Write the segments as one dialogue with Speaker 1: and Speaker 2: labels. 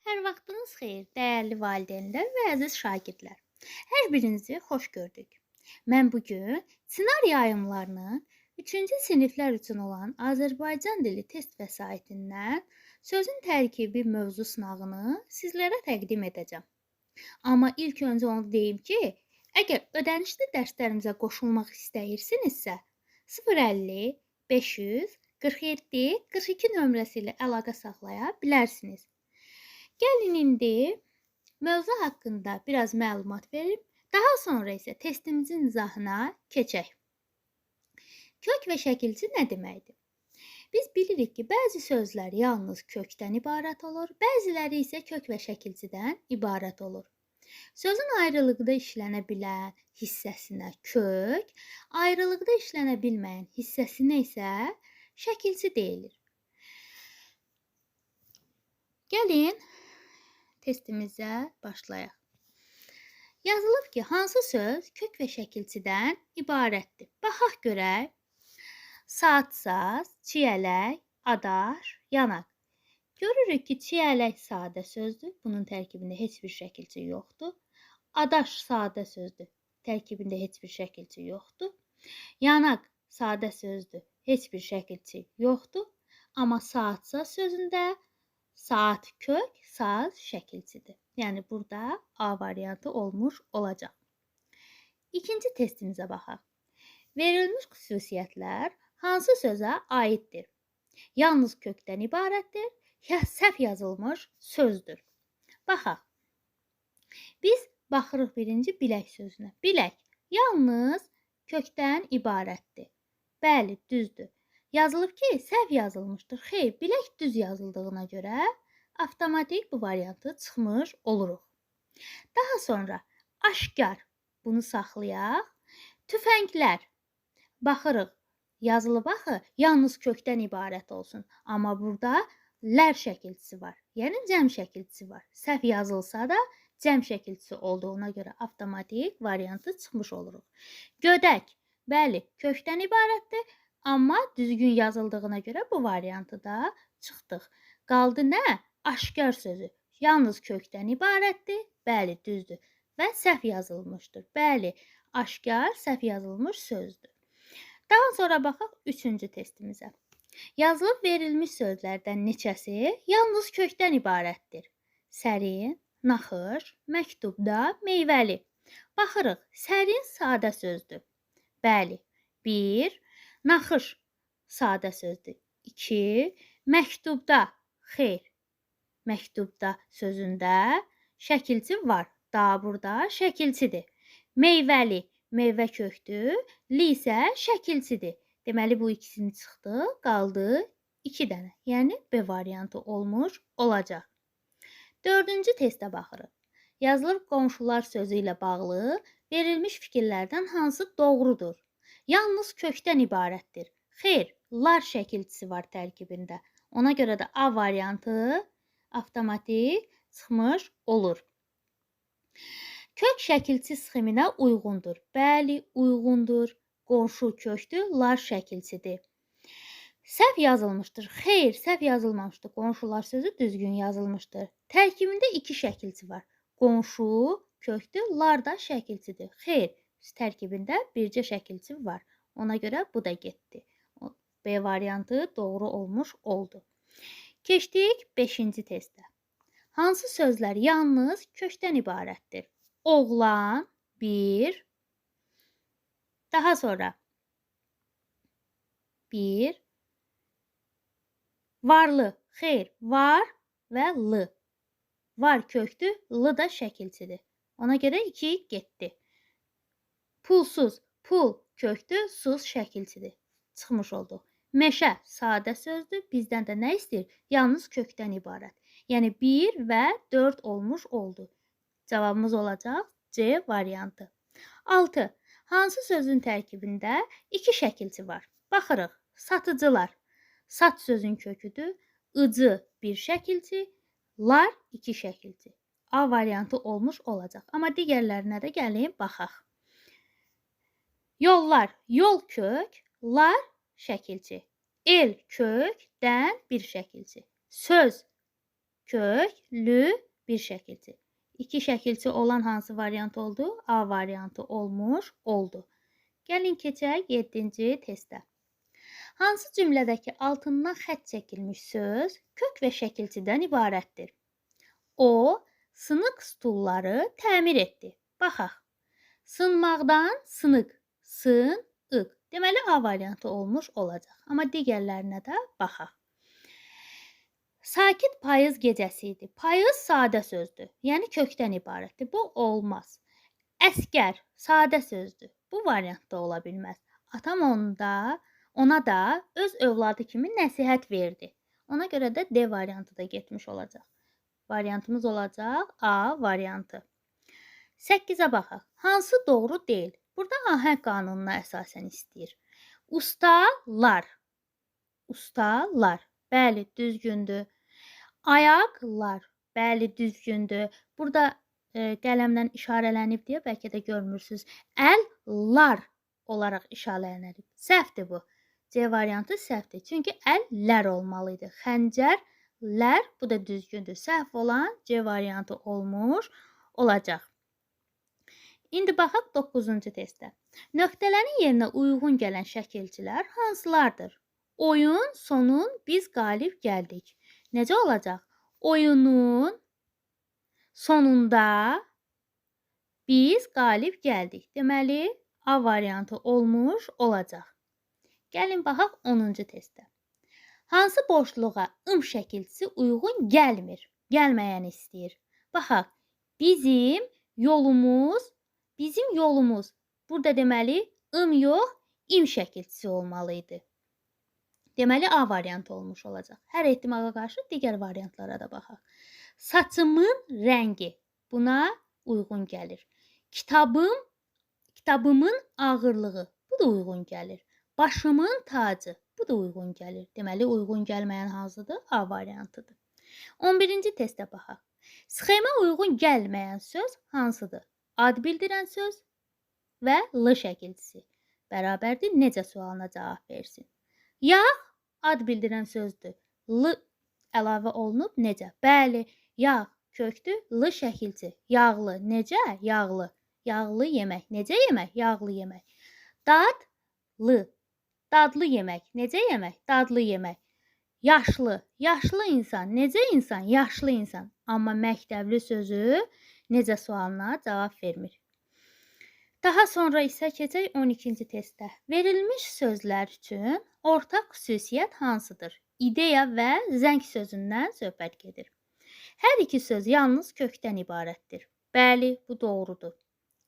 Speaker 1: Hər vaxtınız xeyir, dəyərli valideynlər və əziz şagirdlər. Hər birinizi xoş gördük. Mən bu gün ssenari yayımlarının 3-cü siniflər üçün olan Azərbaycan dili test vəsaitindən sözün tərkibi mövzu sınağını sizlərə təqdim edəcəm. Amma ilk öncə onu deyim ki, əgər ödənişli dərslərimizə qoşulmaq istəyirsinizsə, 050 500 47 42 nömrəsi ilə əlaqə saxlaya bilərsiniz. Gəlin indi mövzu haqqında biraz məlumat verim, daha sonra isə testimizin izahına keçək. Kök və şəkilci nə deməkdir? Biz bilirik ki, bəzi sözlər yalnız kökdən ibarət olur, bəziləri isə kök və şəkilcidən ibarət olur. Sözün ayrılıqda işlənə bilən hissəsinə kök, ayrılıqda işlənə bilməyən hissəsinə isə şəkilci deyilir. Gəlin testimizə başlayaq. Yazılıb ki, hansı söz kök və şəkilcidən ibarətdir? Baxaq görək. Saatsaz, çiyələk, adaş, yanaq. Görürük ki, çiyələk sadə sözdür. Bunun tərkibində heç bir şəkilci yoxdur. Adaş sadə sözdür. Tərkibində heç bir şəkilci yoxdur. Yanaq sadə sözdür. Heç bir şəkilci yoxdur. Amma saatsaz sözündə saat kök, saz şəkilcidir. Yəni, burada A variantı olmuş olacaq. İkinci testimizə baxaq. Verilmiş xüsusiyyətlər hansı sözə aiddir? Yalnız kökdən ibarətdir, ya səhv yazılmış sözdür. Baxaq. Biz baxırıq birinci bilək sözünə. Bilək yalnız kökdən ibarətdir. Bəli, düzdür. Yazılıb ki, səhv yazılmışdır. Xeyr, bilək düz yazıldığına görə avtomatik bu variantı çıxmış oluruq. Daha sonra aşkar, bunu saxlayaq. Tüfənglər, baxırıq, yazılıb axı, yalnız kökdən ibarət olsun. Amma burada lər şəkilcisi var, yəni cəm şəkilcisi var. Səhv yazılsa da cəm şəkilcisi olduğuna görə avtomatik variantı çıxmış oluruq. Gödək, bəli, kökdən ibarətdir. Amma düzgün yazıldığına görə bu variantı da çıxdıq. Qaldı nə? Aşkar sözü. Yalnız kökdən ibarətdir. Bəli, düzdür. Və səhv yazılmışdır. Bəli, aşkar səhv yazılmış sözdür. Daha sonra baxaq 3-cü testimizə. Yazılıb verilmiş sözlərdən neçəsi yalnız kökdən ibarətdir? Sərin, naxış, məktubda, meyvəli. Baxırıq, sərin sadə sözdür. Bəli, 1. Naxış sadə sözdür. 2. Məktubda, xeyr. Məktubda sözündə şəkilci var. Daha burada şəkilcidir. Meyvəli, meyvə kökdür. Li isə şəkilcidir. Deməli, bu ikisini çıxdı, qaldı 2 dənə. Yəni, B variantı olmuş olacaq. 4-cü testə baxırıq. Yazılıb qonşular sözü ilə bağlı verilmiş fikirlərdən hansı doğrudur? Yalnız kökdən ibarətdir. Xeyr, lar şəkilcisi var tərkibində. Ona görə də A variantı avtomatik çıxmış olur. Kök şəkilci sxeminə uyğundur. Bəli, uyğundur. Qonşu kökdür, lar şəkilcidir. Səhv yazılmışdır. Xeyr, səhv yazılmamışdır. Qonşular sözü düzgün yazılmışdır. Tərkibində 2 şəkilci var. Qonşu kökdür, lar da şəkilcidir. Xeyr, tərkibində bircə şəkilci var. Ona görə bu da getdi. B variantı doğru olmuş oldu. Keçdik 5-ci testə. Hansı sözlər yalnız kökdən ibarətdir? Oğlan, 1. Daha sonra 1. Varlı, xeyr, var və lı. Var kökdür, lı da şəkilcidir. Ona görə 2 getdi. Pulsuz, pul kökdür, suz şəkilcidir. Çıxmış oldu. Meşə sadə sözdür. Bizdən də nə istəyir? Yalnız kökdən ibarət. Yəni 1 və 4 olmuş oldu. Cavabımız olacaq C variantı. 6. Hansı sözün tərkibində 2 şəkilci var? Baxırıq. Satıcılar. Sat sözün köküdür. Icı bir şəkilci, lar 2 şəkilci. A variantı olmuş olacaq. Amma digərlərinə də gəlin baxaq. Yollar, yol kök, lar şəkilci. El kök, dən bir şəkilci. Söz köklü bir şəkilçi. İki şəkilçi olan hansı variant oldu? A variantı olmuş oldu. Gəlin keçək 7-ci testə. Hansı cümlədəki altından xətt çəkilmiş söz kök və şəkilçidən ibarətdir? O, sınıq stulları təmir etdi. Baxaq. Sınmaqdan sınıq, sınıq. Deməli, A variantı olmuş olacaq. Amma digərlərinə də baxaq. Sakit payız gecəsi idi. Payız sadə sözdür. Yəni kökdən ibarətdir. Bu olmaz. Əskər sadə sözdür. Bu variantda ola bilməz. Atam ona da öz övladı kimi nəsihət verdi. Ona görə də D variantı da getmiş olacaq. Variantımız olacaq A variantı. 8-ə baxaq. Hansı doğru deyil? Burada ahəng qanununa əsasən istəyir. Ustalar. Ustalar. Bəli, düzgündür. Ayaqlar. Bəli, düzgündür. Burada qələmdən işarələnib deyə bəlkə də görmürsünüz. Əllar olaraq işarələnib. Səhvdir bu. C variantı səhvdir. Çünki əllər olmalıydı. Xəncərlər, bu da düzgündür. Səhv olan C variantı olmuş olacaq. İndi baxaq 9-cu testə. Nöqtələrin yerinə uyğun gələn şəkilçilər hansılardır? Oyun sonun biz qalib gəldik. Necə olacaq? Oyunun sonunda biz qalib gəldik. Deməli, A variantı olmuş olacaq. Gəlin baxaq 10-cu testə. Hansı boşluğa ım şəkilçisi uyğun gəlmir? Gəlməyəni istəyir. Baxaq, bizim yolumuz. Burada deməli, ım yox, im şəkilçisi olmalıydı. Deməli, A variantı olmuş olacaq. Hər ehtimala qarşı digər variantlara da baxaq. Saçımın rəngi buna uyğun gəlir. Kitabımın ağırlığı bu da uyğun gəlir. Başımın tacı bu da uyğun gəlir. Deməli, uyğun gəlməyən hansıdır? A variantıdır. 11-ci testə baxaq. Sxemə uyğun gəlməyən söz hansıdır? Ad bildirən söz və L şəkilçisi. Bərabərdir, necə sualına cavab versin. Yağ ad bildirən sözdür. L əlavə olunub necə? Bəli, yağ kökdür, L şəkilçi. Yağlı, necə? Yağlı. Yağlı yemək. Necə yemək? Yağlı yemək. Dadlı. Dadlı yemək. Necə yemək? Dadlı yemək. Yaşlı. Yaşlı insan. Necə insan? Yaşlı insan. Amma məktəbli sözü necə sualına cavab vermir. Daha sonra isə keçək 12-ci testə. Verilmiş sözlər üçün ortaq xüsusiyyət hansıdır? İdeya və zəng sözündən söhbət gedir. Hər iki söz yalnız kökdən ibarətdir. Bəli, bu doğrudur.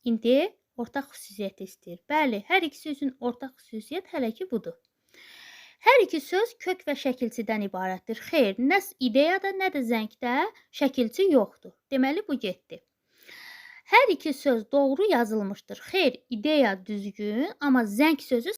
Speaker 1: İndi ortaq xüsusiyyət istəyir. Bəli, hər ikisi üçün ortaq xüsusiyyət hələ ki budur. Hər iki söz kök və şəkilçidən ibarətdir. Xeyr, nə ideyada, nə də zəngdə şəkilçi yoxdur. Deməli, bu getdi. Hər iki söz doğru yazılmışdır. Xeyr, ideya düzgün, amma zəng sözü